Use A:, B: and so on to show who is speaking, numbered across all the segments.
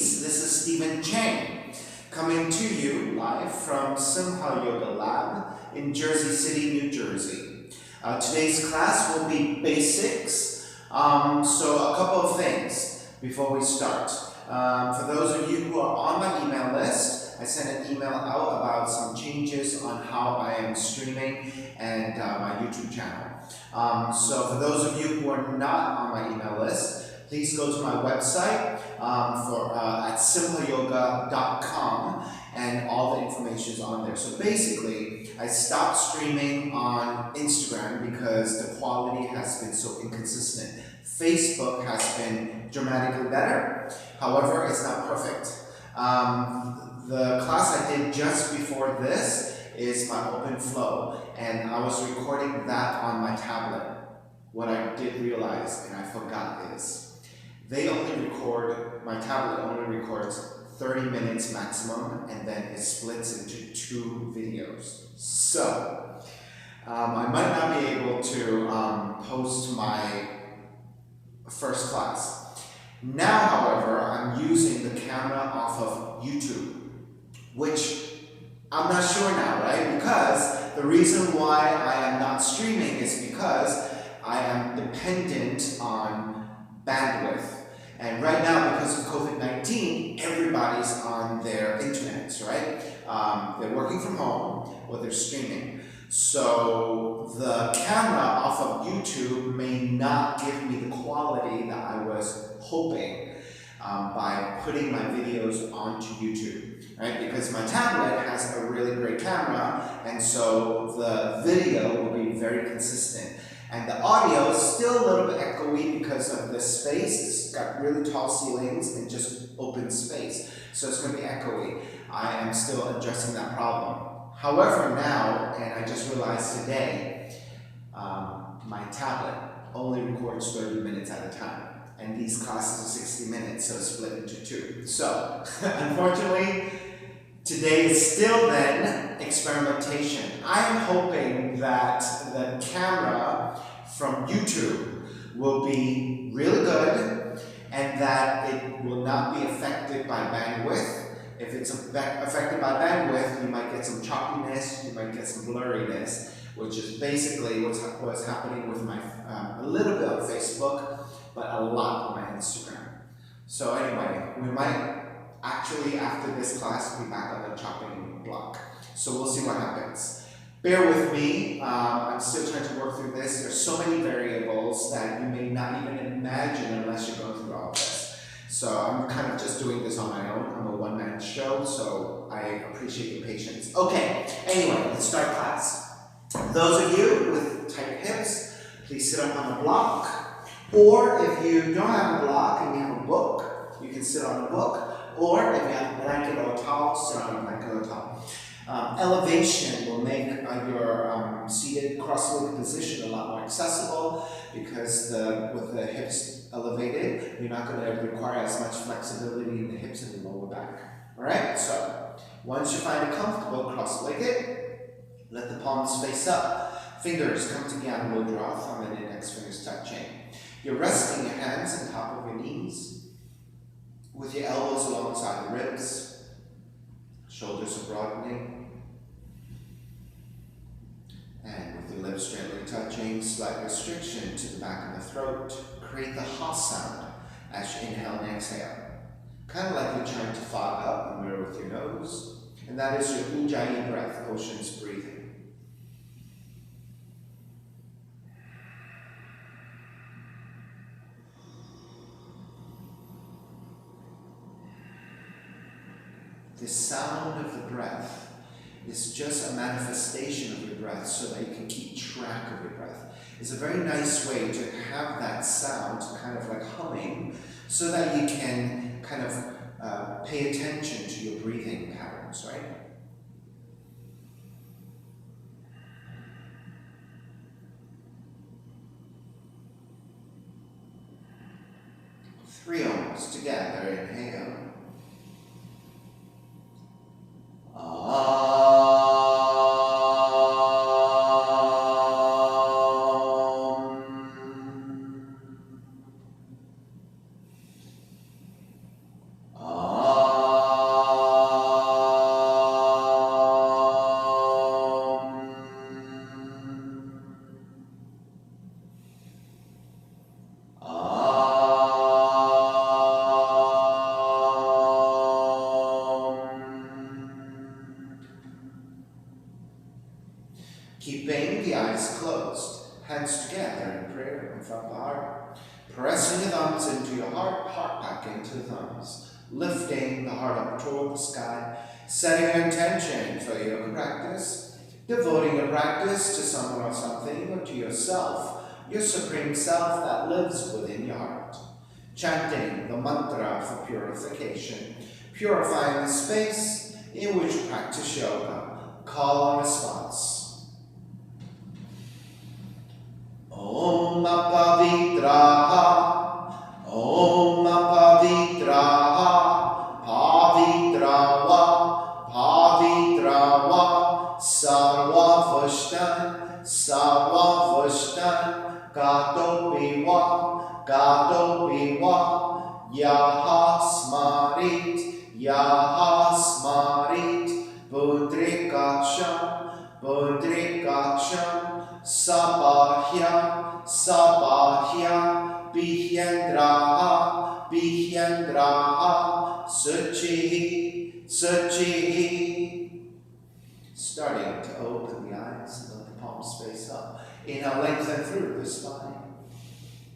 A: Please. This is Stephen Chang, coming to you live from Simha Yoga Lab in Jersey City, New Jersey. Today's class will be basics, so a couple of things before we start. For those of you who are on my email list, I sent an email out about some changes on how I am streaming and my YouTube channel. So for those of you who are not on my email list, please go to my website at simhayoga.com, and all the information is on there. So basically, I stopped streaming on Instagram because the quality has been so inconsistent. Facebook has been dramatically better, however, it's not perfect. The class I did just before this is my Open Flow, and I was recording that on my tablet. What I did realize, and I forgot, is my tablet only records 30 minutes maximum, and then it splits into 2 videos. So, I might not be able to post my first class. Now, however, I'm using the camera off of YouTube, which I'm not sure now, right? Because the reason why I am not streaming is because I am dependent on bandwidth. And right now, because of COVID-19, everybody's on their internets, right? They're working from home or they're streaming. So the camera off of YouTube may not give me the quality that I was hoping by putting my videos onto YouTube, right? Because my tablet has a really great camera, and so the video will be very consistent. And the audio is still a little bit echoey because of the space. It's got really tall ceilings and just open space. So it's going to be echoey. I am still addressing that problem. However, now, and I just realized today, my tablet only records 30 minutes at a time. And these classes are 60 minutes, so split into 2. So, unfortunately, today is still then experimentation. I am hoping that the camera from YouTube will be really good and that it will not be affected by bandwidth. If it's affected by bandwidth, you might get some choppiness, you might get some blurriness, which is basically what's happening with my, a little bit on Facebook, but a lot on my Instagram. So anyway, we might actually, after this class, be back on the chopping block. So we'll see what happens. Bear with me, I'm still trying to work through this. There's so many variables that you may not even imagine unless you're going through all of this. So I'm kind of just doing this on my own. I'm a one-man show, so I appreciate your patience. Okay, anyway, let's start class. Those of you with tight hips, please sit up on a block. Or if you don't have a block and you have a book, you can sit on a book. Or if you have a blanket or a towel, sit on a blanket or a towel. Elevation will make your seated cross-legged position a lot more accessible because with the hips elevated, you're not going to require as much flexibility in the hips and the lower back. Alright, so once you find it comfortable, cross-legged, let the palms face up. Fingers come together, mudra, thumb and index fingers touching. You're resting your hands on top of your knees, with your elbows alongside the ribs. Shoulders are broadening. And with the lips gently touching, slight restriction to the back of the throat. Create the ha sound as you inhale and exhale. Kind of like you're trying to fog up and mirror with your nose. And that is your Ujjayi breath, ocean's breathing. The sound of the breath is just a manifestation of your breath so that you can keep track of your breath. It's a very nice way to have that sound kind of like humming so that you can kind of pay attention to your breathing patterns, right? Three ohms together, inhale. Ah. Keeping the eyes closed, hands together in prayer in front of the heart. Pressing the thumbs into your heart, heart back into the thumbs. Lifting the heart up toward the sky. Setting an intention for yoga practice. Devoting your practice to someone or something, or to yourself, your supreme self that lives within your heart. Chanting the mantra for purification. Purifying the space in which you practice yoga. Call and response. Om Apavitraha, Om Apavitraha, Pavitrawa, Pavitrawa, Sarvavashtan, Sarvavashtan, Gadopiwa, Gadopiwa, Yaha Smarit, Yaha Smarit, Budrikacham, Budrikacham, Sabahya, Sabahya, Bihyendraha, Bihyendraha, Suchi, Suchi. Starting to open the eyes and let the palms face up. Inhale, lengthen through the spine.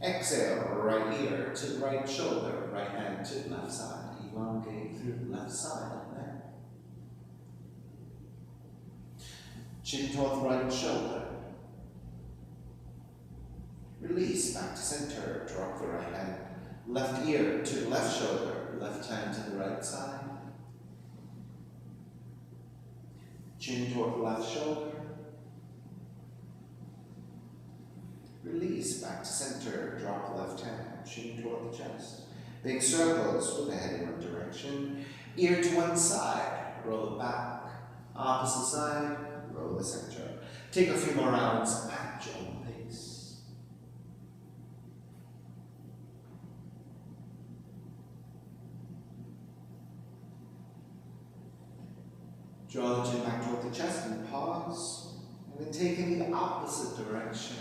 A: Exhale, right ear to the right shoulder, right hand to the left side. Elongate through the left side of the neck. Chin toward the right shoulder. Release back to center, drop the right hand. Left ear to the left shoulder, left hand to the right side. Chin toward the left shoulder. Release back to center, drop the left hand, chin toward the chest. Big circles with the head in one direction. Ear to one side, roll it back. Opposite side, roll the center. Take a few more rounds at your own pace. Draw the chin back toward the chest and pause. And then take it in the opposite direction.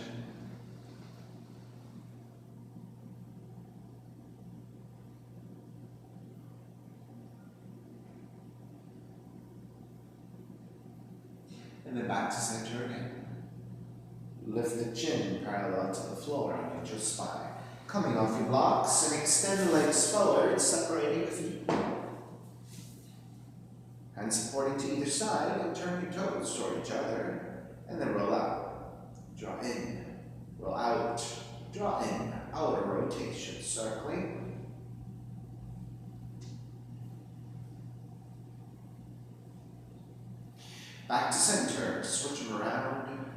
A: And then back to center again. Lift the chin parallel to the floor and your spine. Coming off your blocks and extend the legs forward, separating the feet. Hands supporting to either side and turn your toes toward each other. And then roll out. Draw in. Roll out. Draw in. Outer rotation. Circling. Back to center, switch them around.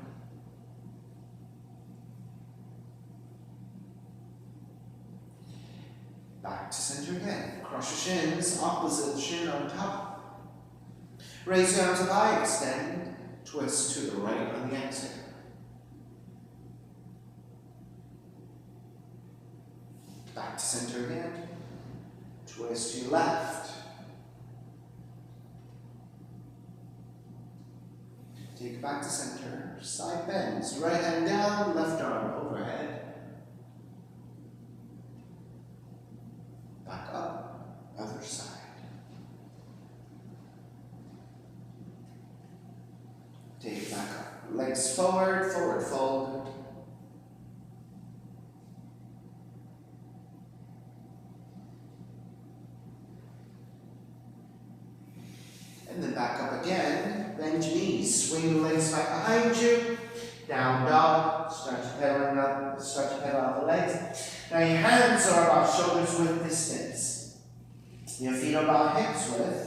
A: Back to center again. Cross your shins, opposite shin on top. Raise your arms up high, extend, twist to the right on the exhale. Back to center again. Twist to your left. Take it back to center, side bends, right hand down, left arm overhead. Back up, other side. Take it back up. Legs forward, forward fold. And then back up again. Bend your knees. Swing the legs back behind you. Down dog. Start to pedal out. Start to pedal out the legs. Now your hands are about shoulders width distance. Your feet are about hips width.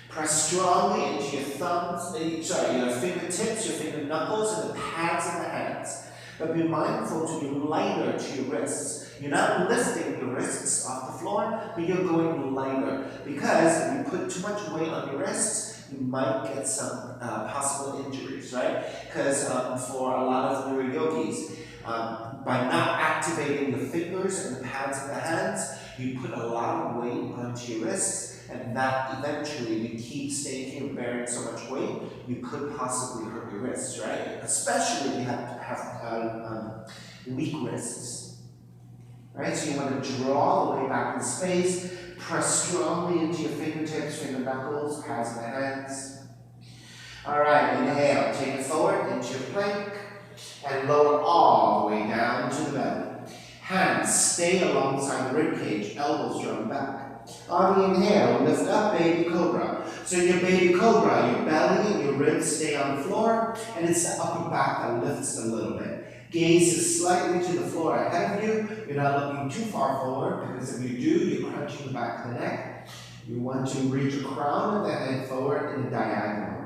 A: Press strongly into your thumbs, your fingertips, your finger knuckles, and the pads of the hands. But be mindful to be lighter to your wrists. You're not lifting your wrists off the floor, but you're going lighter. Because if you put too much weight on your wrists, you might get some possible injuries, right? Because for a lot of newer yogis, by not activating the fingers and the pads of the hands, you put a lot of weight onto your wrists. And that eventually, you keep staking bearing so much weight, you could possibly hurt your wrists, right? Especially if you have weak wrists, right? So you want to draw the way back in space, press strongly into your fingertips, finger knuckles, pads of the hands. All right, inhale, take it forward into your plank and lower all the way down to the belly. Hands stay alongside the rib cage, elbows drawn back. On the inhale, lift up, baby cobra. So in your baby cobra, your belly and your ribs stay on the floor, and it's the upper back that lifts a little bit. Gaze is slightly to the floor ahead of you. You're not looking too far forward, because if you do, you're crunching the back of the neck. You want to reach your crown of the head forward in a diagonal.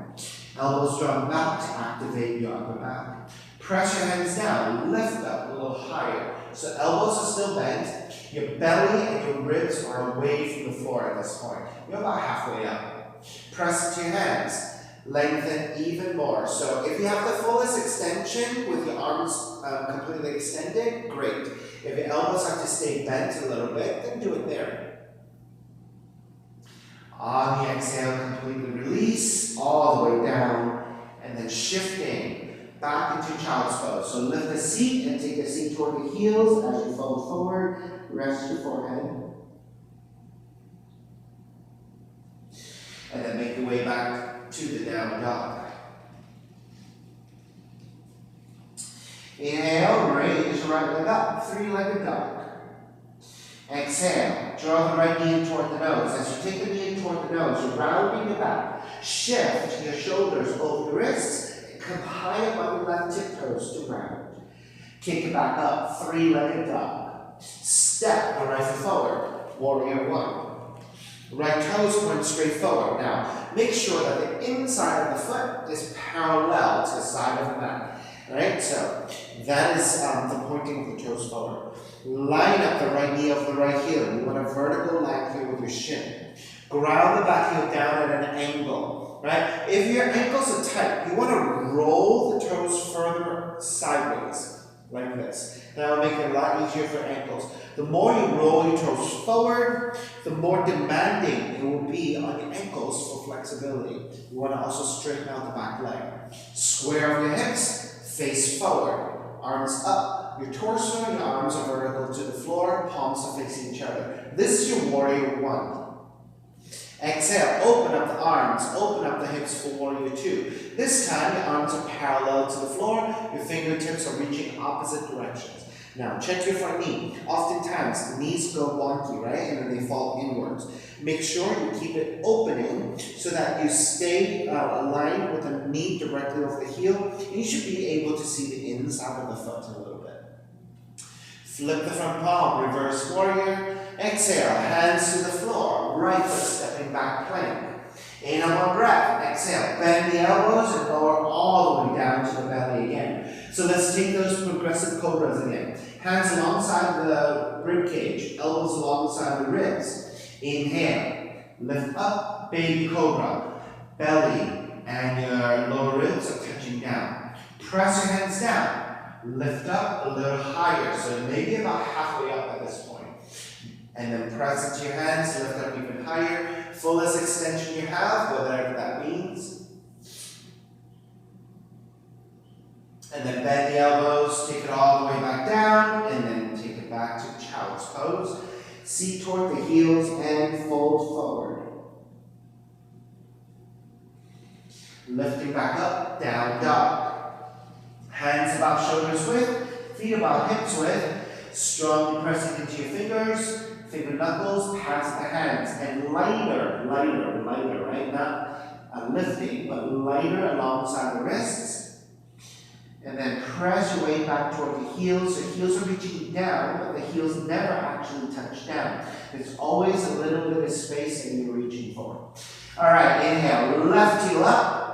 A: Elbows drawn back to activate your upper back. Press your hands down, lift up a little higher. So elbows are still bent. Your belly and your ribs are away from the floor at this point. You're about halfway up. Press into your hands. Lengthen even more. So if you have the fullest extension with your arms completely extended, great. If your elbows have to stay bent a little bit, then do it there. On the exhale, completely release all the way down, and then shifting back into child's pose. So lift the seat and take the seat toward the heels as you fold forward. Rest your forehead. And then make your way back to the down dog. Inhale, raise your right leg up, three-legged dog. Exhale, draw the right knee in toward the nose. As you take the knee in toward the nose, you're rounding your back. Shift your shoulders over the wrists. Come high up on your left tiptoes to round. Kick it back up, three-legged dog. Step the right foot forward, warrior one. Right toes point straight forward. Now, make sure that the inside of the foot is parallel to the side of the mat. Right, so that is the pointing of the toes forward. Line up the right knee over the right heel. You want a vertical line here with your shin. Ground the back heel down at an angle. Right? If your ankles are tight, you want to roll the toes further sideways, like this. That will make it a lot easier for ankles. The more you roll your toes forward, the more demanding it will be on your ankles for flexibility. You want to also straighten out the back leg. Square your hips. Face forward, arms up. Your torso and your arms are vertical to the floor, palms are facing each other. This is your warrior one. Exhale, open up the arms, open up the hips for warrior two. This time, your arms are parallel to the floor, your fingertips are reaching opposite directions. Now, check your front knee. Oftentimes, the knees go wonky, right? And then they fall inwards. Make sure you keep it opening so that you stay aligned with the knee directly over the heel. And you should be able to see the inside of the foot a little bit. Flip the front palm, reverse warrior. Exhale, hands to the floor. Right foot stepping back plank. Inhale, one breath. Exhale, bend the elbows and lower all the way down to the belly again. So let's take those progressive cobras again. Hands alongside the rib cage, elbows alongside the ribs. Inhale, lift up, baby cobra. Belly and your lower ribs are touching down. Press your hands down. Lift up a little higher, so maybe about halfway up at this point. And then press into your hands, lift up even higher. Fullest extension you have, whatever that means. And then bend the elbows, take it all the way back down, and then take it back to child's pose. Seat toward the heels and fold forward. Lifting back up, down dog. Hands about shoulders width, feet about hips width. Strongly pressing into your fingers, finger knuckles, past the hands. And lighter, right? Not lifting, but lighter alongside the wrists. And then press your way back toward the heels. The heels are reaching down, but the heels never actually touch down. There's always a little bit of space that you're reaching for. All right, inhale, left heel up.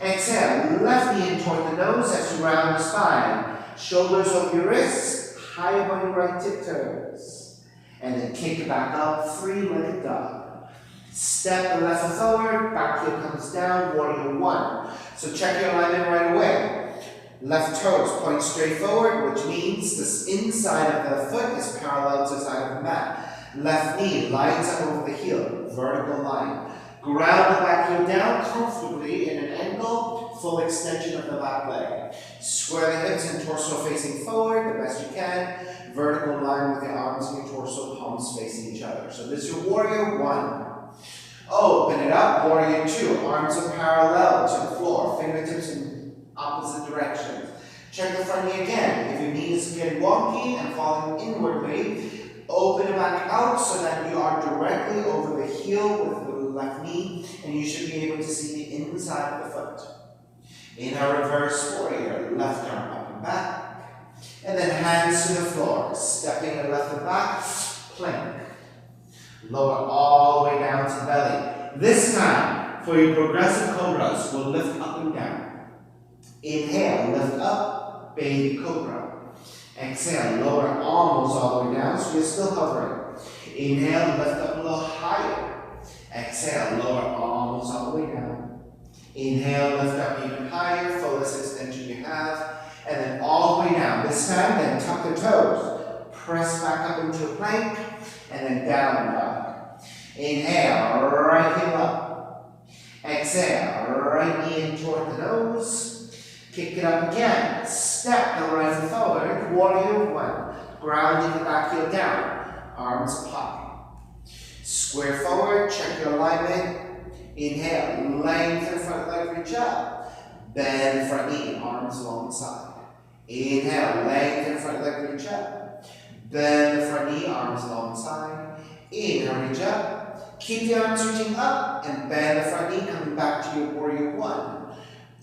A: Exhale, left knee in toward the nose as you round the spine. Shoulders over your wrists, high up on your right tiptoes. And then kick it back up, three-legged dog. Step the left foot forward, back heel comes down, warrior one. So check your alignment right away. Left toes point straight forward, which means this inside of the foot is parallel to the side of the mat. Left knee lines up over the heel, vertical line. Ground the back heel down comfortably in an angle, full extension of the back leg. Square the hips and torso facing forward the best you can. Vertical line with the arms and your torso, palms facing each other. So this is your warrior one. Open it up, warrior two. Arms are parallel to the floor, fingertips in opposite directions. Check the front knee again. If your knee is getting wonky and falling inwardly, open it back out so that you are directly over the heel with the left knee, and you should be able to see the inside of the foot. In a reverse warrior, left arm up and back, and then hands to the floor, stepping the left and back, plank. Lower all the way down to belly. This time, for your progressive cobras, we'll lift up and down. Inhale, lift up, baby cobra. Exhale, lower almost all the way down, so you're still hovering. Inhale, lift up a little higher. Exhale, lower almost all the way down. Inhale, lift up even higher, fullest extension you have. And then all the way down. This time, then tuck the toes. Press back up into a plank, and then down dog. Inhale, right heel up. Exhale, right knee in toward the nose. Kick it up again. Step the right foot forward. Warrior one. Grounding the back heel down. Arms up high. Square forward. Check your alignment. Inhale. Lengthen front leg, reach up. Bend front knee. Arms along the side. Inhale. Lengthen front leg, reach up. Bend the front knee. Arms along the side. Inhale. Reach up. Keep the arms reaching up. And bend the front knee. Coming back to your warrior one.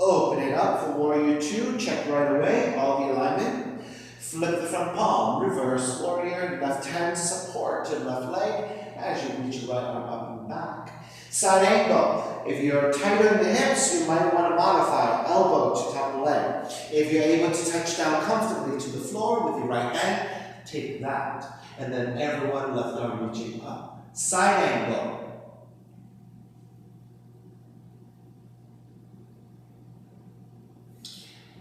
A: Open it up for warrior two. Check right away, all the alignment. Flip the front palm, reverse warrior, left hand to support to the left leg as you reach your right arm up and back. Side angle. If you're tighter in the hips, you might want to modify elbow to top of the leg. If you're able to touch down comfortably to the floor with your right hand, take that. And then everyone left arm reaching up. Side angle.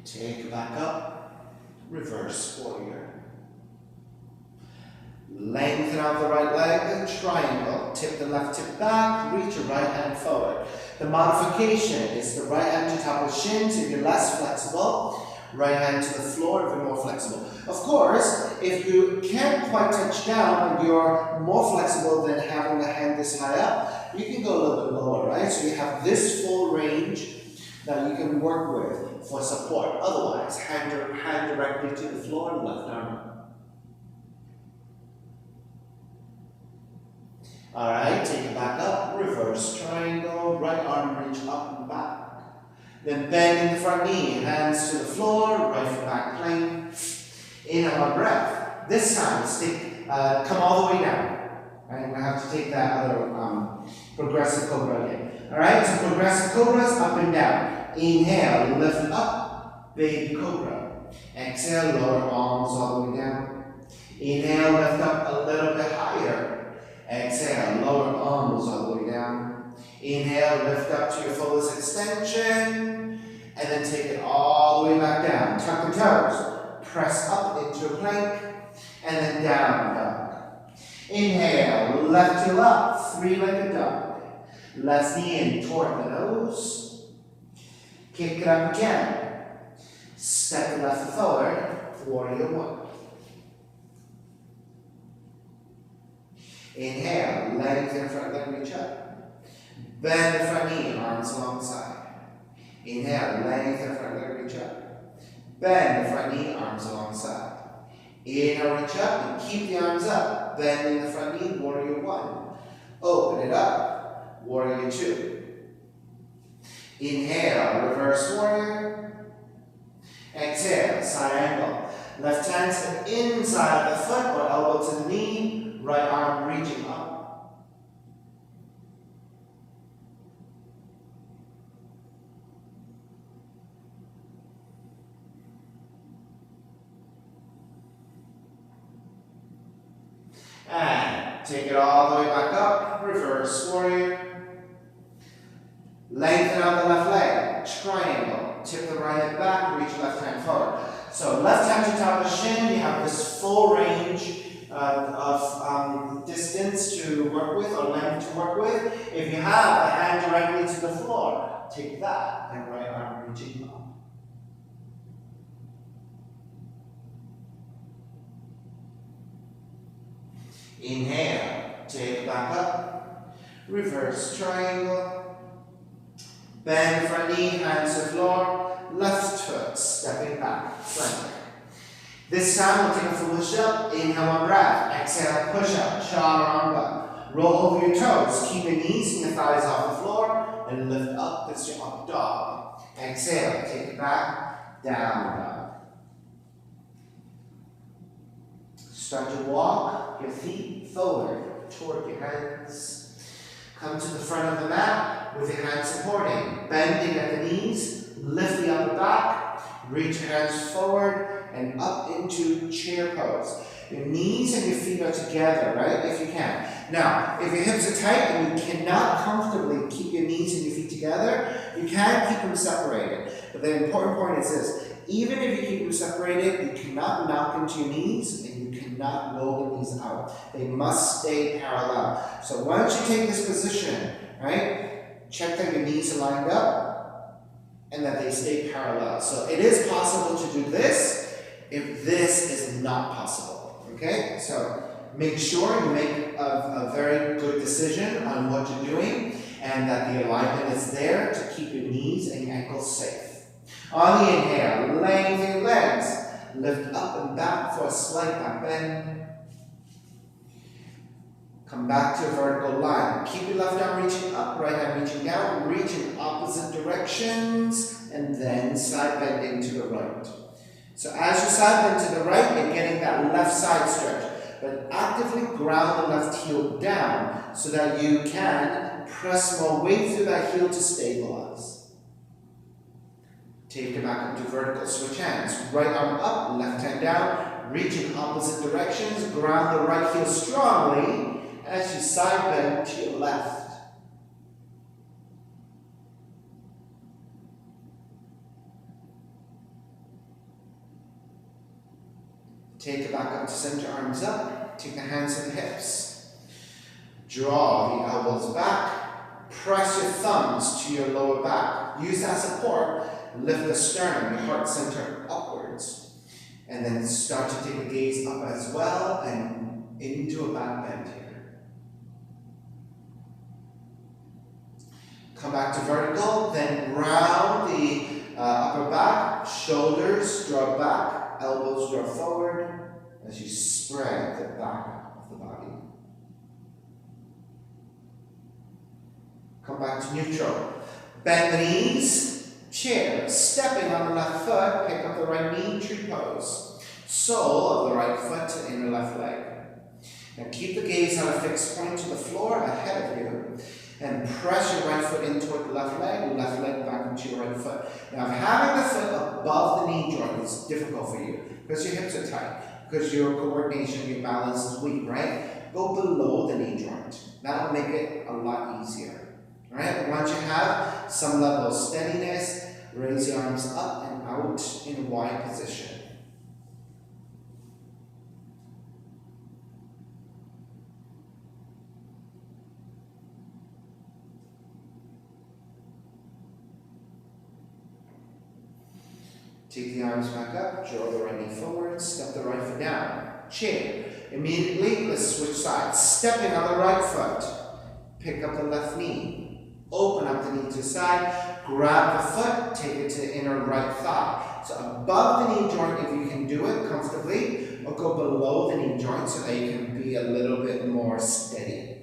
A: Take it back up, reverse warrior. Lengthen out the right leg, triangle. Tip the left tip back, reach your right hand forward. The modification is the right hand to top of the shins if you're less flexible, right hand to the floor if you're more flexible. Of course, if you can't quite touch down and you're more flexible than having the hand this high up, you can go a little bit lower, right? So you have this full range that you can work with for support. Otherwise, hand directly to the floor and left arm up. Alright, take it back up, reverse triangle, right arm reach up and back. Then bending the front knee, hands to the floor, right foot back plank. Inhale, breath. This time, come all the way down. Right, we're going to have to take that other progressive cobra again. Alright, so progressive cobras up and down. Inhale, lift up, baby cobra. Exhale, lower arms all the way down. Inhale, lift up a little bit higher. Exhale, lower arms all the way down. Inhale, lift up to your fullest extension. And then take it all the way back down. Tuck the toes. Press up into a plank. And then down dog. Inhale, left heel up, three-legged dog. Left knee in toward the nose. Kick it up again. Step the left foot forward, warrior one. Inhale, lengthen front leg, reach up. Bend the front knee, arms alongside. Inhale, lengthen front leg, reach up. Bend the front knee, arms alongside. Inhale, reach up and keep the arms up. Bending the front knee, warrior one. Open it up, warrior two. Inhale, reverse warrior. Exhale, side angle. Left hand to the inside of the foot or elbow to the knee. Right arm reaching up. And take it all the way back up. Reverse warrior. Lengthen out the left leg, triangle. Tip the right leg back, reach left hand forward. So left hand to top of the shin, you have this full range of distance to work with or length to work with. If you have the hand directly to the floor, take that and right arm reaching up. Inhale, take it back up. reverse triangle. Bend the front knee, hands to the floor, left foot, stepping back, plank. This time we'll take a full push-up, inhale one breath, exhale, push-up, chaturanga. Roll over your toes, keep your knees and your thighs off the floor, and lift up, that's your up dog. Exhale, take it back, down dog. Start to walk your feet forward toward your hands. Come to the front of the mat with your hands supporting, bending at the knees, lift the upper back, reach your hands forward, and up into chair pose. Your knees and your feet are together, right? If you can. Now, if your hips are tight and you cannot comfortably keep your knees and your feet together, you can keep them separated. But the important point is this. Even if you keep them separated, you cannot knock into your knees and you cannot roll the knees out. They must stay parallel. So once you take this position, right, check that your knees are lined up and that they stay parallel. So it is possible to do this if this is not possible, okay? So make sure you make a very good decision on what you're doing and that the alignment is there to keep your knees and your ankles safe. On the inhale, lengthen your legs, lift up and back for a slight back bend. Come back to a vertical line. Keep your left arm reaching up, right hand reaching down, reach in opposite directions, and then side bending to the right. So as you side bend to the right, you're getting that left side stretch. But actively ground the left heel down so that you can press more weight through that heel to stabilize. Take it back into vertical, switch hands. Right arm up, left hand down, reach in opposite directions, ground the right heel strongly as you side bend to your left. Take it back up to center, arms up. Take the hands to the hips. Draw the elbows back. Press your thumbs to your lower back. Use that support. Lift the sternum, your heart center upwards. And then start to take the gaze up as well and into a back bend here. Come back to vertical, then round the upper back, shoulders draw back, elbows draw forward as you spread the back of the body. Come back to neutral. Bend the knees, chair, stepping on the left foot, pick up the right knee, tree pose. Sole of the right foot to inner left leg. Now keep the gaze on a fixed point to the floor ahead of you. And press your right foot in toward the left leg back into your right foot. Now, if having the foot above the knee joint is difficult for you, because your hips are tight, because your coordination, your balance is weak, right? Go below the knee joint. That'll make it a lot easier, right? Once you have some level of steadiness, raise your arms up and out in a wide position. Take the arms back up, draw the right knee forward, step the right foot down. Chair. Immediately, let's switch sides. Stepping on the right foot. Pick up the left knee. Open up the knee to the side. Grab the foot, take it to the inner right thigh. So above the knee joint if you can do it comfortably, or go below the knee joint so that you can be a little bit more steady.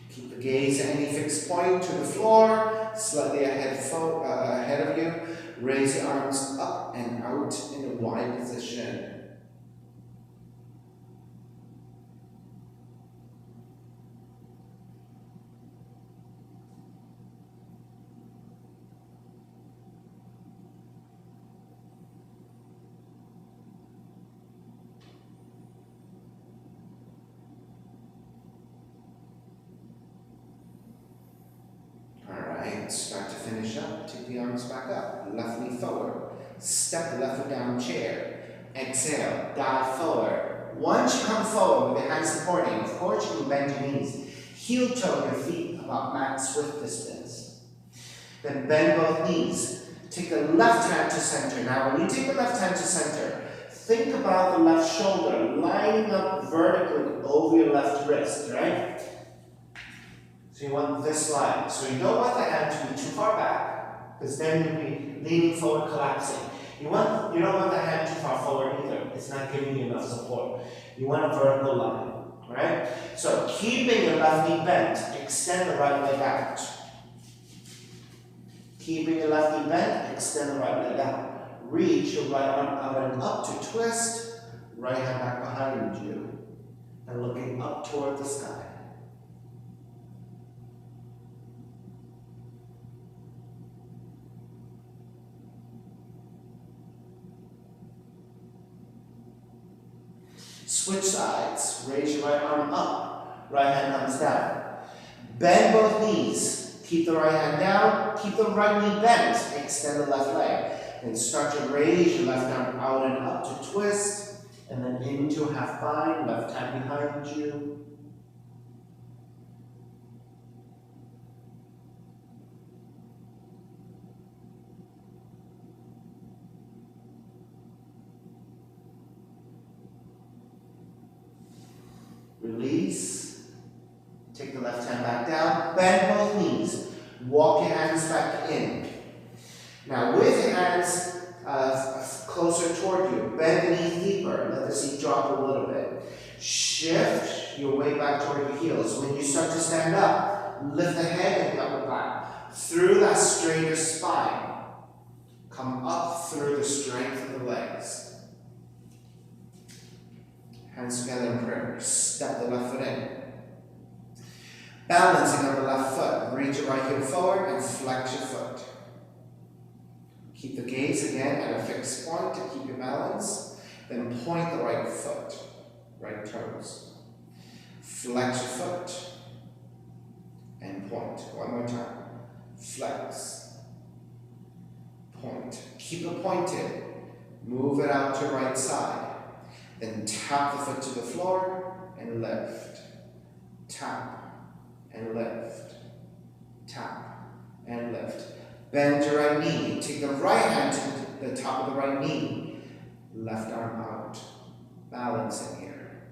A: Keep the gaze at any fixed point to the floor. Slightly ahead of you, raise your arms up and out in a wide position. Start to finish up. Take the arms back up. Left knee forward. Step the left foot down, chair. Exhale. Dive forward. Once you come forward with your hands supporting, of course you can bend your knees. Heel toe your feet about mat swift distance. Then bend both knees. Take the left hand to center. Now when you take the left hand to center,
B: think about the left shoulder lining up vertically over your left wrist, right? So you want this line. So you don't want the hand to be too far back, because then you'll be leaning forward, collapsing. You don't want the hand too far forward either. It's not giving you enough support. You want a vertical line, right? So keeping your left knee bent, extend the right leg out. Keeping your left knee bent, extend the right leg out. Reach your right arm out and up to twist, right hand back behind you, and looking up toward the sky. Switch sides. Raise your right arm up. Right hand comes down. Bend both knees. Keep the right hand down. Keep the right knee bent. Extend the left leg. And start to raise your left arm out and up to twist. And then into a half bind. Left hand behind you. Release. Take the left hand back down. Bend both knees. Walk your hands back in. Now with your hands closer toward you, bend the knees deeper. Let the seat drop a little bit. Shift your weight back toward your heels. When you start to stand up, lift the head and the upper back. Through that straighter spine. Come up through the strength of the legs. Hands together in prayer. Step the left foot in. Balancing on the left foot. Reach your right heel forward and flex your foot. Keep the gaze again at a fixed point to keep your balance. Then point the right foot, right toes. Flex your foot and point. One more time. Flex. Point. Keep it pointed. Move it out to right side. Then tap the foot to the floor and lift. Tap and lift. Tap and lift. Bend your right knee. Take the right hand to the top of the right knee. Left arm out. Balancing here.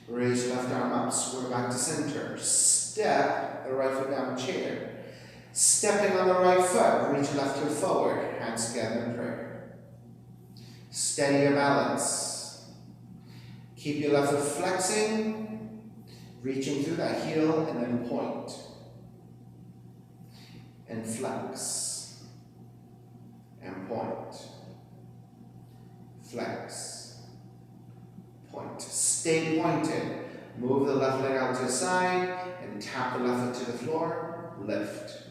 B: Raise your left arm up, square back to center. Step the right foot down chair. Stepping on the right foot, reach your left heel forward, hands together in prayer. Steady your balance. Keep your left foot flexing, reaching through that heel and then point. And flex. And point. Flex. Point. Stay pointed. Move the left leg out to the side and tap the left foot to the floor. Lift.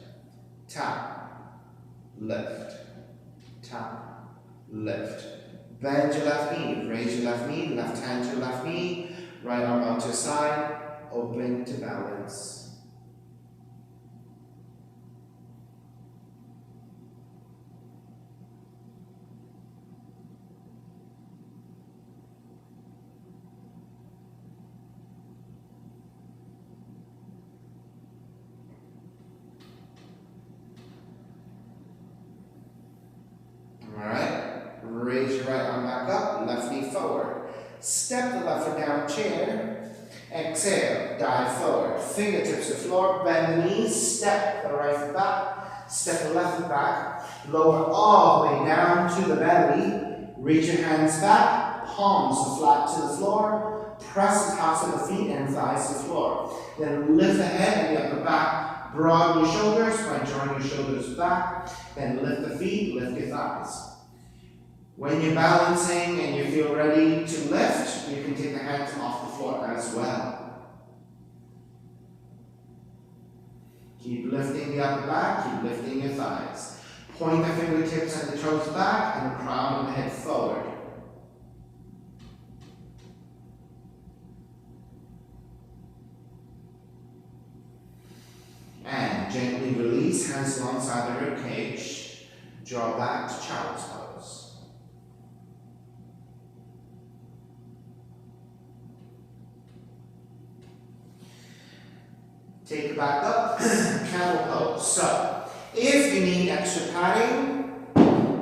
B: Tap. Lift. Tap. Lift. Bend your left knee. Raise your left knee. Left hand to your left knee. Right arm out to the side. Open to balance. Raise your right arm back up, left knee forward. Step the left foot down, chair. Exhale, dive forward. Fingertips to the floor, bend the knees, step the right foot back, step the left foot back. Lower all the way down to the belly. Reach your hands back, palms flat to the floor. Press the tops of the feet and thighs to the floor. Then lift the head and the upper back. Broaden your shoulders by drawing your shoulders back. Then lift the feet, lift your thighs. When you're balancing and you feel ready to lift, you can take the hands off the floor as well. Keep lifting the upper back, keep lifting your thighs. Point the fingertips and the toes back and crown the head forward. And gently release, hands alongside the rib cage. Draw back to child's pose. Take it back up, camel pose. So, if you need extra padding,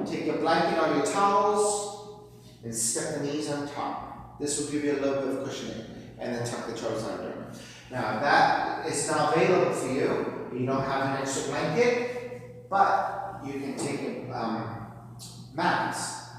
B: take your blanket or your towels and step the knees on top. This will give you a little bit of cushioning, and then tuck the toes under. Now, that is not available for you. You don't have an extra blanket, but you can take your mats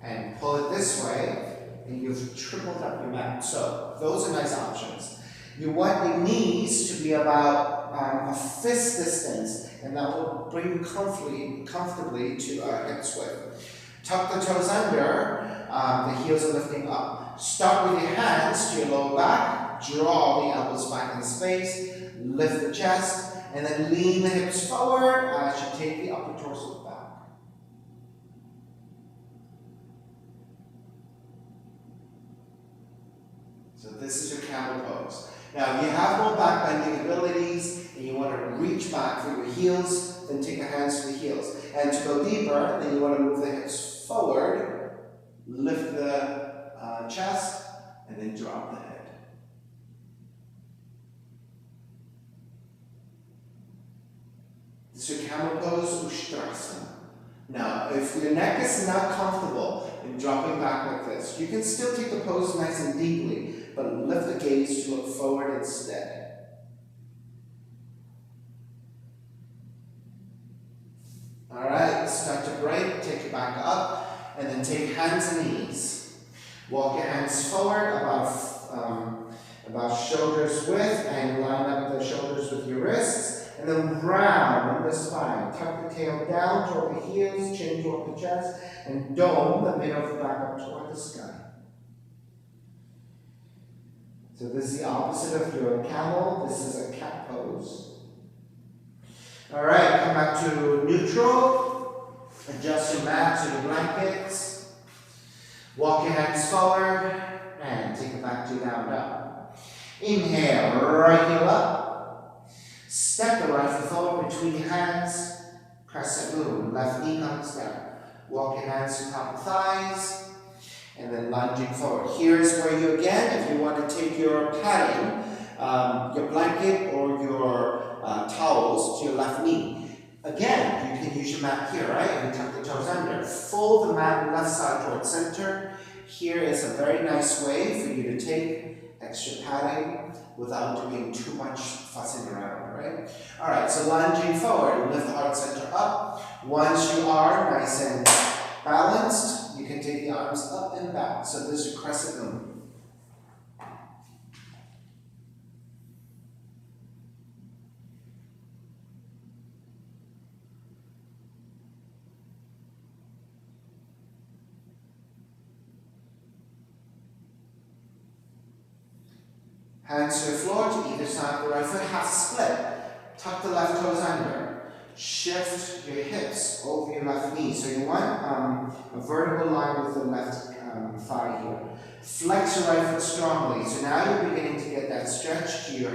B: and pull it this way, and you've tripled up your mat. So, those are nice options. You want your knees to be about a fist distance, and that will bring you comfortably to hip width. Tuck the toes under, the heels are lifting up. Start with your hands to your lower back, draw the elbows back in space, lift the chest, and then lean the hips forward as you take the upper torso back. So this is your camel pose. Now, if you have more back bending abilities and you want to reach back for your heels, then take your hands to the heels. And to go deeper, then you want to move the hips forward, lift the chest, and then drop the head. This is your camel pose, Ustrasana. Now, if your neck is not comfortable in dropping back like this, you can still take the pose nice and deeply, but lift the gaze to look forward instead. Alright, start to break, take it back up, and then take hands and knees. Walk your hands forward about shoulders width, and line up the shoulders with your wrists. And then round the spine. Tuck the tail down toward the heels, chin toward the chest, and dome the middle of the back up toward the sky. So this is the opposite of your camel. This is a cat pose. Alright, come back to neutral. Adjust your mat to the blankets. Walk your hands forward and take it back to down dog. Inhale, right heel up. Step the right foot forward between your hands. Crescent moon. Left knee comes down. Walk your hands to top of thighs. And then lunging forward. Here's where you, again, if you want to take your padding, your blanket or your towels to your left knee. Again, you can use your mat here, right? And tuck the toes under. Fold the mat left side towards center. Here is a very nice way for you to take extra padding without doing too much fussing around, right? Alright, so lunging forward, lift the heart center up. Once you are nice and balanced, you can take the arms up and back. So this is your crescent moon. Hands to the floor to either side of the right foot, half split. Tuck the left toes under. Shift your hips over your left knee. So you want a vertical line with the left thigh here. Flex your right foot strongly. So now you're beginning to get that stretch to your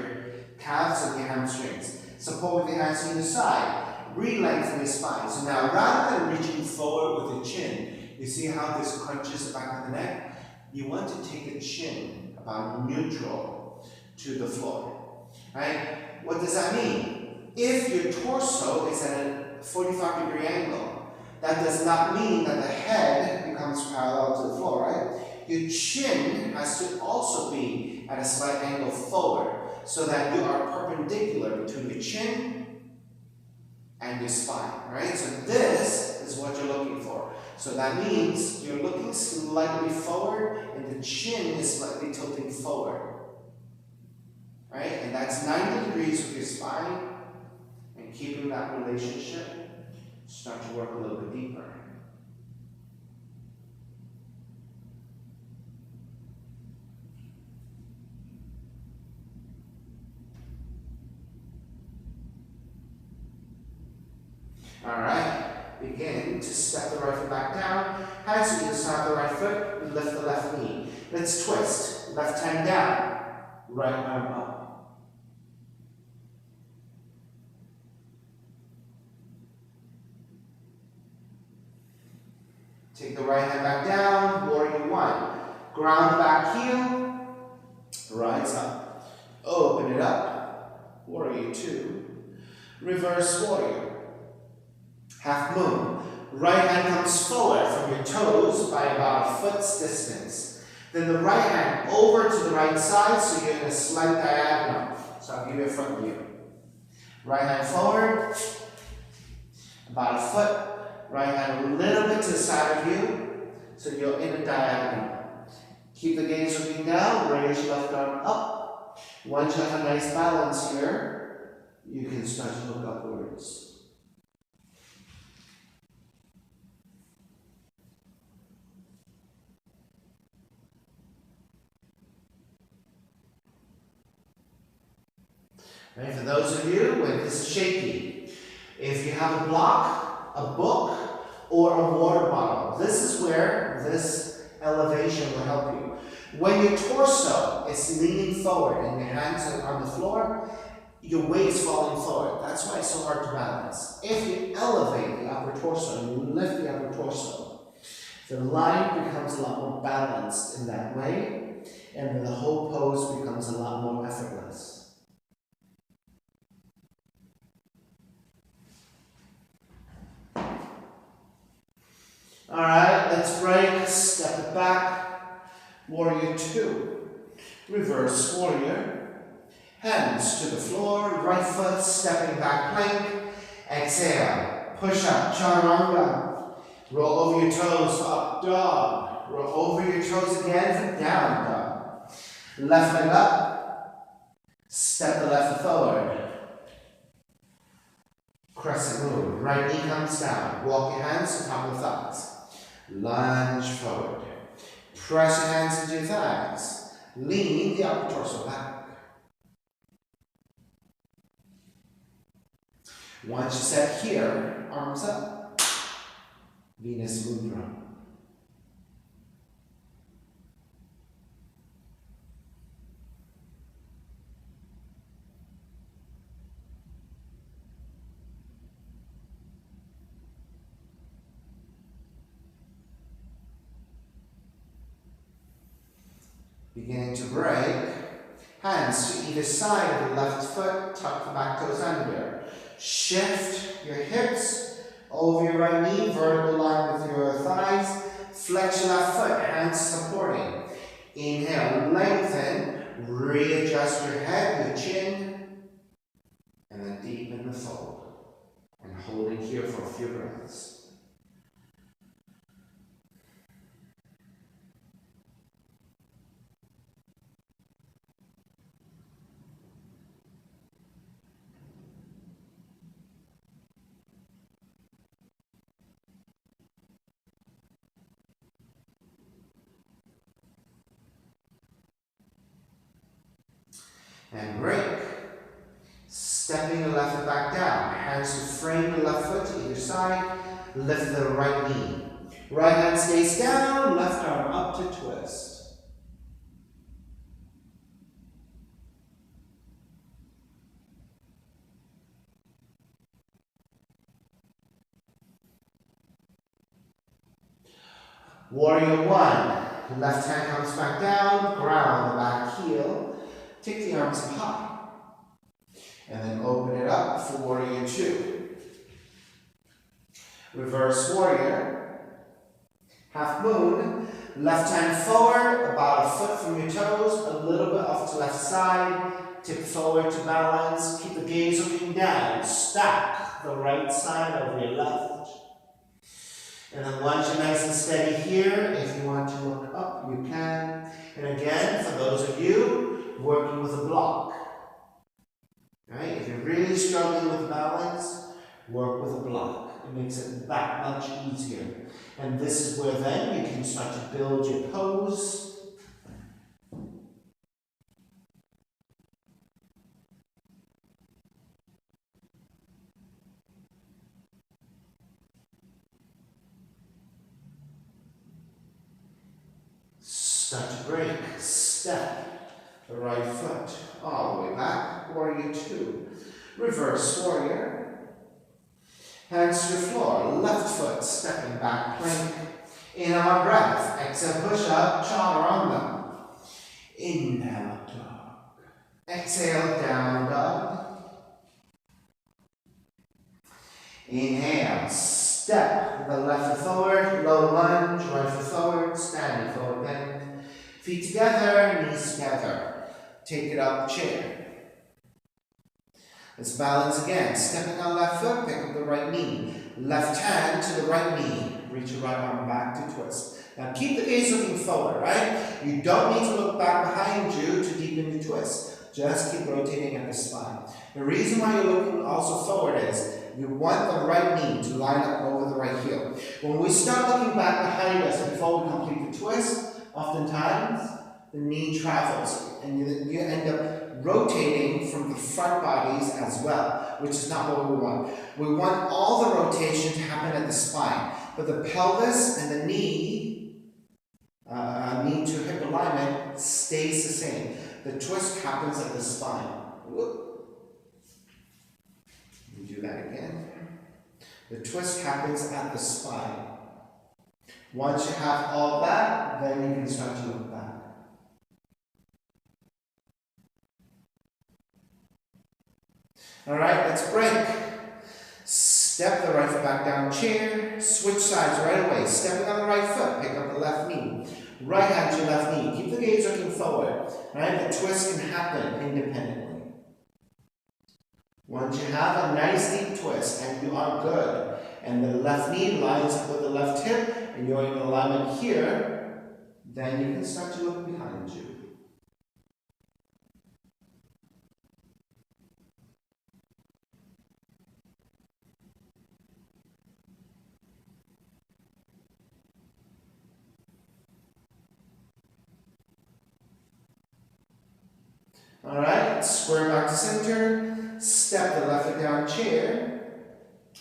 B: calves and your hamstrings. Support with your hands to either side. Re-lengthen your spine. So now rather than reaching forward with your chin, you see how this crunches the back of the neck? You want to take a chin about neutral to the floor, right? What does that mean? If your torso is at a 45-degree angle, that does not mean that the head becomes parallel to the floor, right? Your chin has to also be at a slight angle forward so that you are perpendicular between your chin and your spine, right? So this is what you're looking for. So that means you're looking slightly forward and the chin is slightly tilting forward. Right? And that's 90 degrees with your spine, and keeping that relationship, start to work a little bit deeper. Alright, begin to step the right foot back down, hands to either side of the right foot, lift the left knee. Let's twist, left hand down, right arm up. Take the right hand back down, warrior one. Ground back heel, rise up. Open it up, Warrior two. Reverse warrior. Half moon. Right hand comes forward from your toes by about a foot's distance. Then the right hand over to the right side, so you're in a slight diagonal. So I'll give you a front view. Right hand forward, about a foot. Right hand a little bit to the side of you, so you're in a diagonal. Keep the gaze looking down, raise your left arm up. Once you have a nice balance here, you can start to look upwards. Right, for those of you when this is shaky, if you have a block, a book, or a water bottle, this is where this elevation will help you. When your torso is leaning forward and your hands are on the floor, your weight is falling forward. That's why it's so hard to balance. If you elevate the upper torso and you lift the upper torso, the line becomes a lot more balanced in that way, and the whole pose becomes a lot more effortless. Alright, let's break, step it back, warrior two, reverse warrior, hands to the floor, right foot stepping back plank, exhale, push up, chaturanga, roll over your toes, up dog, roll over your toes again for down dog, left leg up, step the left foot forward, crescent moon, right knee comes down, walk your hands to top of the thighs. Lunge forward. Press your hands into your thighs. Lean the upper torso back. Once you set here, arms up. Venus Mudra. Beginning to break. Hands to either side of the left foot, tuck the back toes under. Shift your hips over your right knee, vertical line with your thighs. Flex your left foot, hands supporting. Inhale, lengthen, readjust your head, your chin, and then deepen the fold. And hold it here for a few breaths. And break. Stepping the left foot back down. Hands to frame the left foot to either side. Lift the right knee. Right hand stays down, left arm up to twist. Warrior one. Left hand comes back down, ground the back heel. Take the arms up high. And then open it up for warrior two. Reverse warrior. Half moon. Left hand forward, about a foot from your toes, a little bit off to left side. Tip forward to balance. Keep the gaze looking down. Stack the right side over your left. And then once you're nice and steady here, if you want to look up, you can. And again, for those of you working with a block, right? If you're really struggling with balance, work with a block. It makes it that much easier. And this is where then you can start to build your pose. Start to break, step the right foot all the way back, warrior two. Reverse warrior. Hands to the floor, left foot stepping back plank. Inhale our breath, exhale push up, chaturanga. Inhale up dog. Exhale down dog. Inhale, step the left foot forward, low lunge, right foot forward, standing forward bend. Feet together, knees together. Take it up, chair. Let's balance again. Stepping on left foot, pick up the right knee. Left hand to the right knee. Reach your right arm back to twist. Now keep the gaze looking forward, right? You don't need to look back behind you to deepen the twist. Just keep rotating at the spine. The reason why you're looking also forward is you want the right knee to line up over the right heel. When we start looking back behind us before we complete the twist, oftentimes the knee travels and you end up rotating from the front bodies as well, which is not what we want. We want all the rotation to happen at the spine, but the pelvis and the knee to hip alignment stays the same. The twist happens at the spine. Whoop. Let me do that again. The twist happens at the spine. Once you have all that, then you can start to look back. All right, let's break. Step the right foot back down, chair. Switch sides right away. Stepping on the right foot, pick up the left knee. Right hand to left knee. Keep the gaze looking forward. Right, the twist can happen independently. Once you have a nice deep twist and you are good, and the left knee lines up with the left hip, and you're in alignment here, then you can start to look behind you. Alright, square back to center, step the left foot down, chair,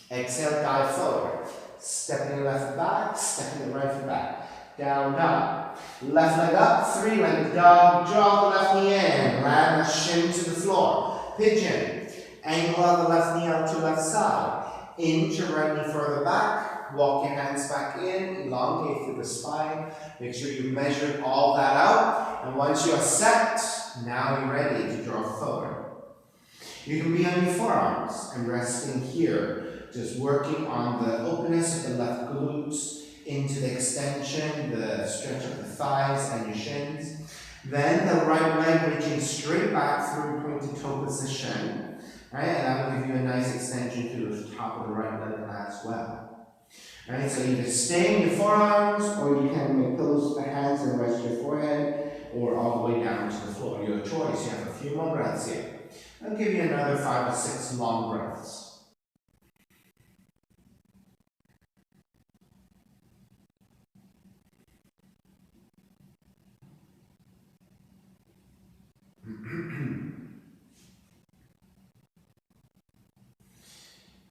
B: exhale, dive forward, stepping the left foot back, stepping the right foot back, down dog, left leg up, three-legged dog, draw the left knee in, land the shin to the floor, pigeon, angle of the left knee out to left side, inch your right knee further back, walk your hands back in, elongate through the spine, make sure you measure all that out, and once you're set, now you're ready to draw forward. You can be on your forearms and resting here, just working on the openness of the left glutes into the extension, the stretch of the thighs and your shins. Then the right leg reaching straight back through pointed toe position, right? And that will give you a nice extension through the top of the right leg as well. Right? So either stay in your forearms, or you can make pillows to the hands and rest your forehead, or all the way down to the floor. Your choice. You have a few more breaths here. I'll give you another 5 to 6 long breaths.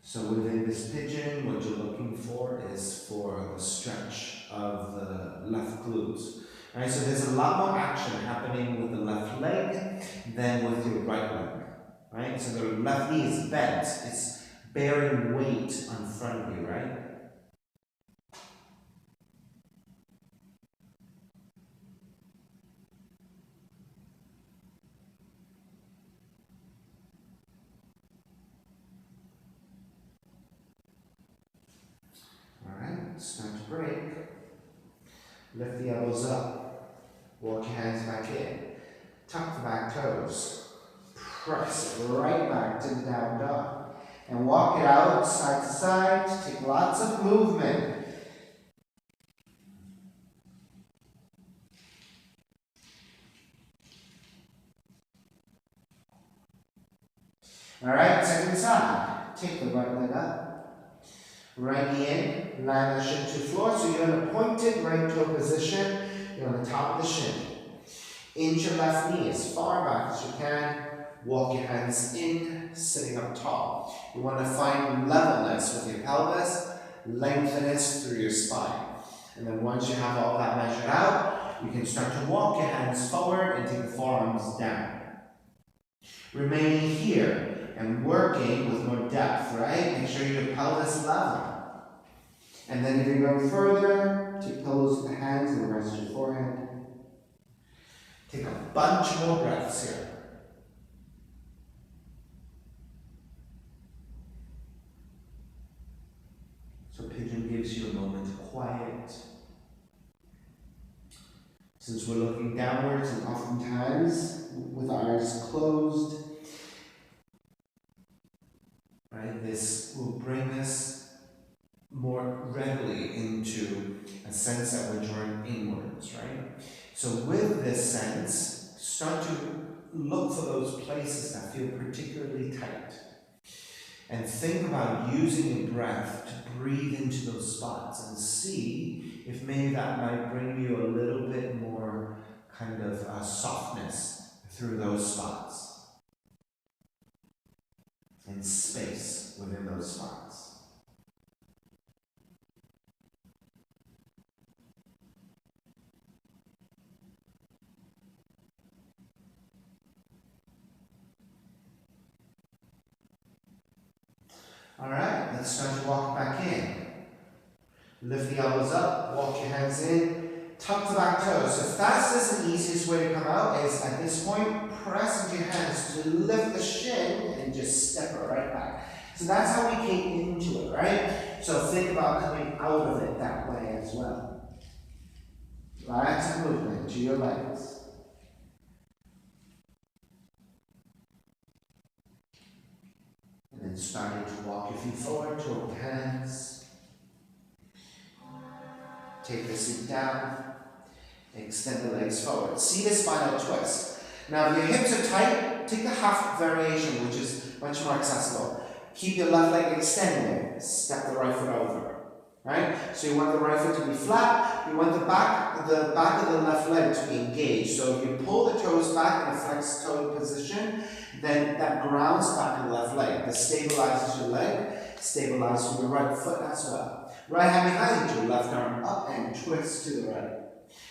B: So within this pigeon, what you're looking for is for the stretch of the left glutes. Right, so there's a lot more action happening with the left leg than with your right leg. Right? So the left knee is bent. It's bearing weight on front of you, right? Alright, start to break. Lift the elbows up. Walk your hands back in. Tuck the back toes. Press it right back to the down dog. And walk it out side to side. Take lots of movement. Alright, second side. Take the right leg up. Right knee in, land the shin to the floor, so you're in a pointed right toe position. You're on the top of the shin. Inch your left knee as far back as you can. Walk your hands in, sitting up tall. You want to find levelness with your pelvis, lengthiness through your spine. And then once you have all that measured out, you can start to walk your hands forward and take the forearms down. Remaining here and working with more depth, right? Make sure your pelvis is level. And then if you go further, take pillows to the hands and rest your forehead. Take a bunch more breaths here. quiet. Since we're looking downwards and oftentimes with our eyes closed, right, this will bring us more readily into a sense that we're drawing inwards, right? So with this sense, start to look for those places that feel particularly tight. And think about using your breath to breathe into those spots and see if maybe that might bring you a little bit more kind of softness through those spots and space within those spots. All right, let's start to walk back in. Lift the elbows up, walk your hands in, tuck the back toes. So fastest and easiest way to come out is at this point, press into your hands to lift the shin and just step it right back. So that's how we came into it, right? So think about coming out of it that way as well. Lots of movement to your legs. And then starting to walk your feet forward to open hands. Take the seat down. Extend the legs forward. See the spinal twist. Now, if your hips are tight, take the half variation, which is much more accessible. Keep your left leg extended. Step the right foot over. Right? So you want the right foot to be flat. You want the back of the left leg to be engaged. So if you pull the toes back in a flexed toe position, then that grounds back in the left leg. This stabilizes your leg, stabilizes your right foot as well. Right hand behind you, left arm up and twist to the right.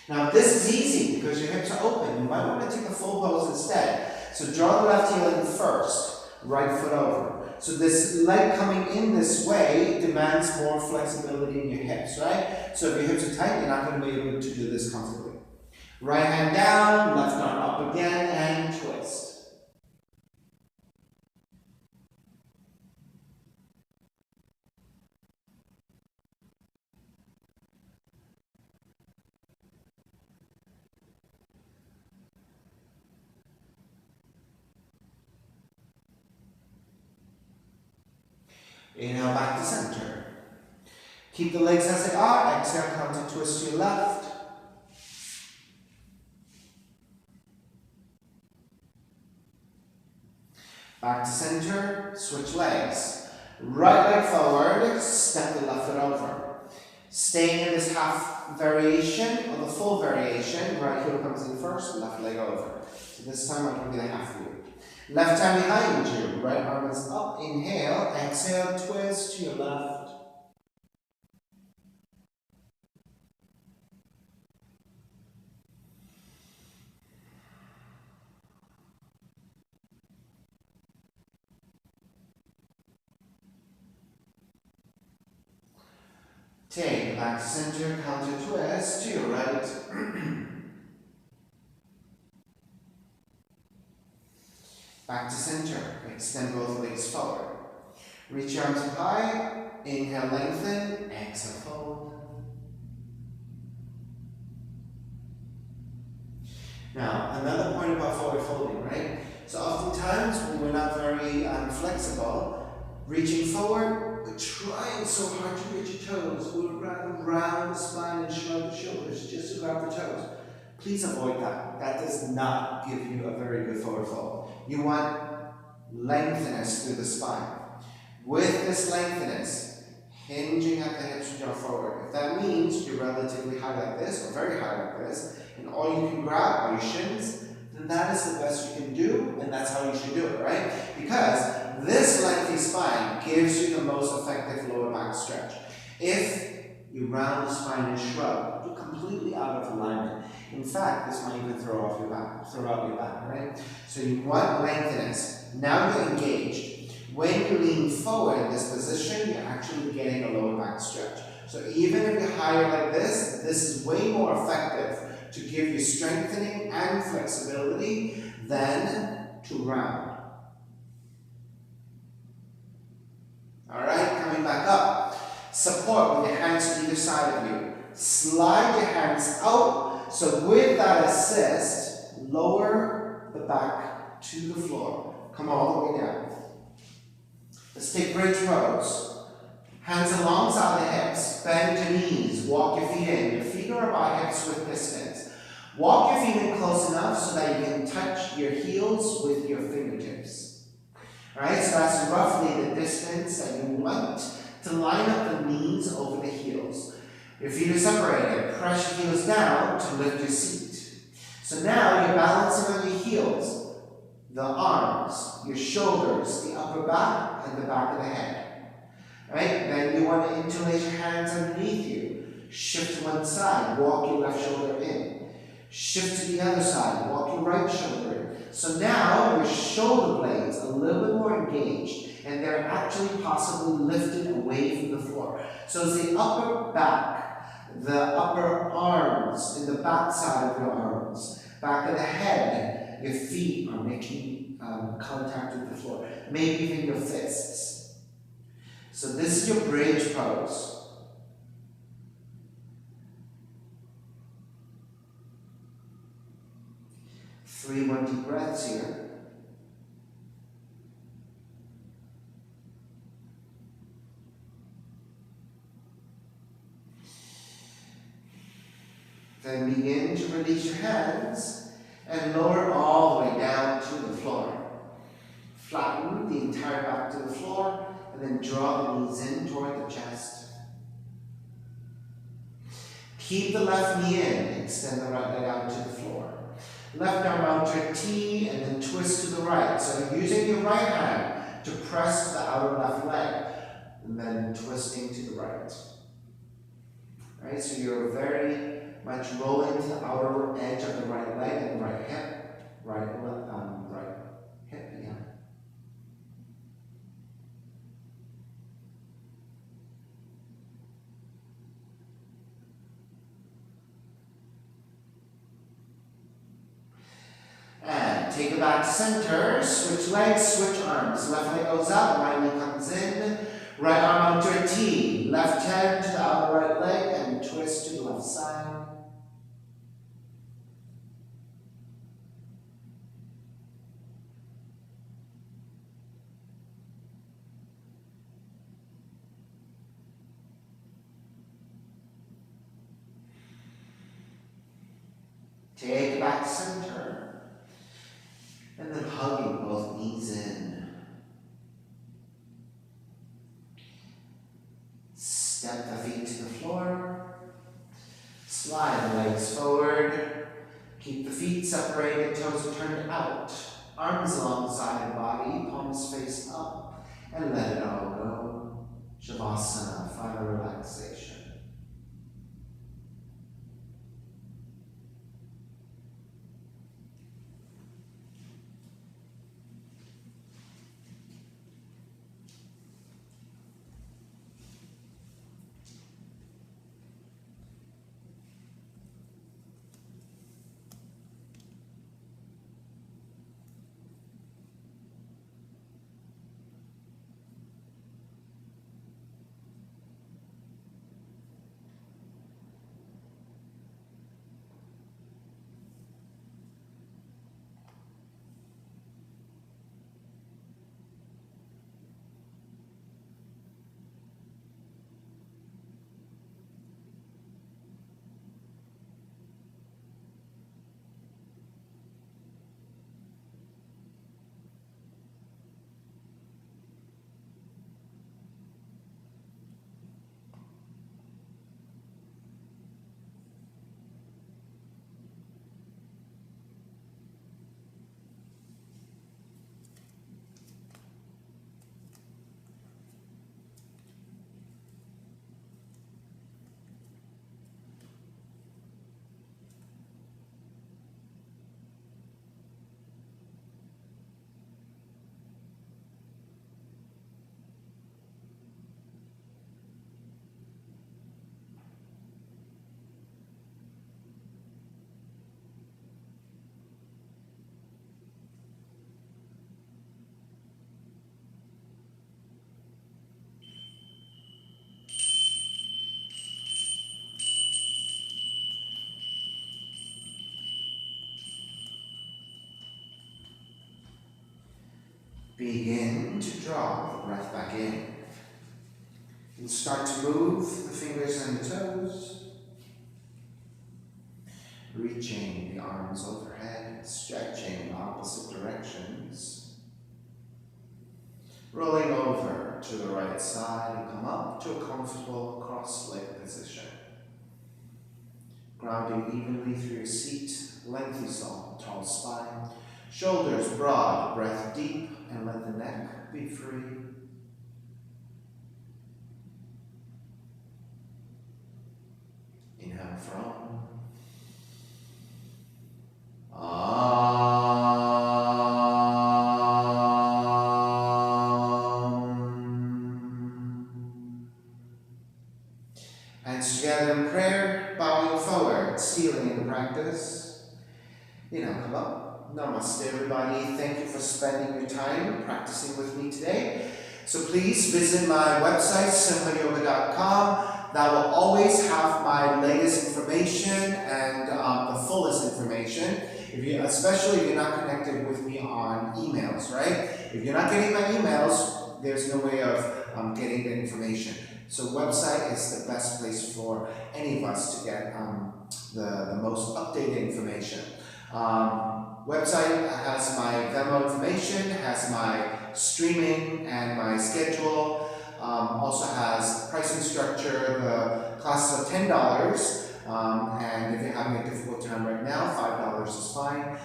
B: Now this is easy because your hips are open. You might want to take a full pose instead. So draw the left heel in first, right foot over. So this leg coming in this way demands more flexibility in your hips, right? So if your hips are tight, you're not going to be able to do this comfortably. Right hand down, left arm up again, and twist. Inhale back to center. Keep the legs as they are. Exhale, counter twist to your left. Back to center. Switch legs. Right leg forward. Step the left foot over. Staying in this half variation or the full variation. Right heel comes in first. Left leg over. So this time I'm going to be the half view. Left hand behind you, right arm is up, inhale, exhale, twist to your left. Take back to center, counter twist to your right. Back to center, extend both legs forward. Reach your arms up high, inhale, lengthen, exhale, fold. Now, another point about forward folding, right? So oftentimes when we're not very flexible, reaching forward, we're trying so hard to reach your toes. We'll grab round the spine and shrug the shoulders just to grab the toes. Please avoid that. That does not give you a very good forward fold. You want lengthiness through the spine. With this lengthiness, hinging at the hips to draw forward. If that means you're relatively high like this, or very high like this, and all you can grab are your shins, then that is the best you can do, and that's how you should do it, right? Because this lengthy spine gives you the most effective lower back stretch. If you round the spine and shrug, you're completely out of alignment. In fact, this might even throw out your back, right? So you want lengthiness. Now you're engaged. When you lean forward in this position, you're actually getting a lower back stretch. So even if you're higher like this is way more effective to give you strengthening and flexibility than to round. All right, coming back up. Support with your hands to either side of you. Slide your hands out. So with that assist, lower the back to the floor. Come all the way down. Let's take bridge pose. Hands alongside the hips. Bend your knees. Walk your feet in. Your feet are about hips width distance. Walk your feet in close enough so that you can touch your heels with your fingertips. Alright, so that's roughly the distance that you want to line up the knees over the heels. Your feet are separated. Press your heels down to lift your seat. So now you're balancing on your heels, the arms, your shoulders, the upper back, and the back of the head. Right? Then you want to interlace your hands underneath you. Shift to one side, walk your left shoulder in. Shift to the other side, walk your right shoulder in. So now your shoulder blades are a little bit more engaged, and they're actually possibly lifted away from the floor. So it's the upper back, the upper arms, and the back side of your arms, back of the head, your feet are making contact with the floor, maybe even your fists. So this is your bridge pose. 3 more deep breaths here. Then begin to release your hands and lower all the way down to the floor. Flatten the entire back to the floor and then draw the knees in toward the chest. Keep the left knee in, extend the right leg out to the floor. Left arm out to a T and then twist to the right. So using your right hand to press the outer left leg and then twisting to the right. Right, so you're very much rolling to the outer edge of the right leg and the right hip. Right hip, yeah. And take it back to center, switch legs, switch arms. Left leg goes up, right knee comes in. Right arm out to a T. Left hand to the outer right leg and twist to the left side. Take it back to center. And then hugging both knees in. Step the feet to the floor. Slide the legs forward. Keep the feet separated, toes turned out. Arms alongside the body, palms face up. And let it all go. Shavasana, final relaxation. Begin to draw the breath back in. And start to move the fingers and the toes. Reaching the arms overhead, stretching in opposite directions. Rolling over to the right side and come up to a comfortable cross-leg position. Grounding evenly through your seat, lengthy tall spine, shoulders broad, breath deep, and let the neck be free. Inhale from. Hands together in prayer, bowing forward, sealing in the practice. Inhale, come up. Namaste, everybody. Thank you for spending your time practicing with me today. So please visit my website, simhayoga.com. That will always have my latest information and the fullest information. Especially if you're not connected with me on emails, right? If you're not getting my emails, there's no way of getting the information. So website is the best place for any of us to get the most updated information. Website has my Venmo information, has my streaming and my schedule, also has pricing structure. The classes are $10, and if you're having a difficult time right now, $5 is fine.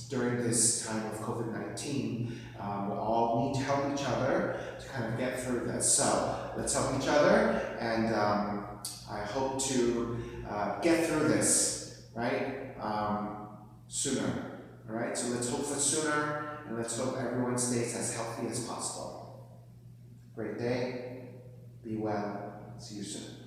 B: During this time of COVID-19, we all need to help each other to kind of get through this. So let's help each other, and I hope to get through this, right? Sooner, all right? So let's hope for sooner, and let's hope everyone stays as healthy as possible. Great day, be well, see you soon.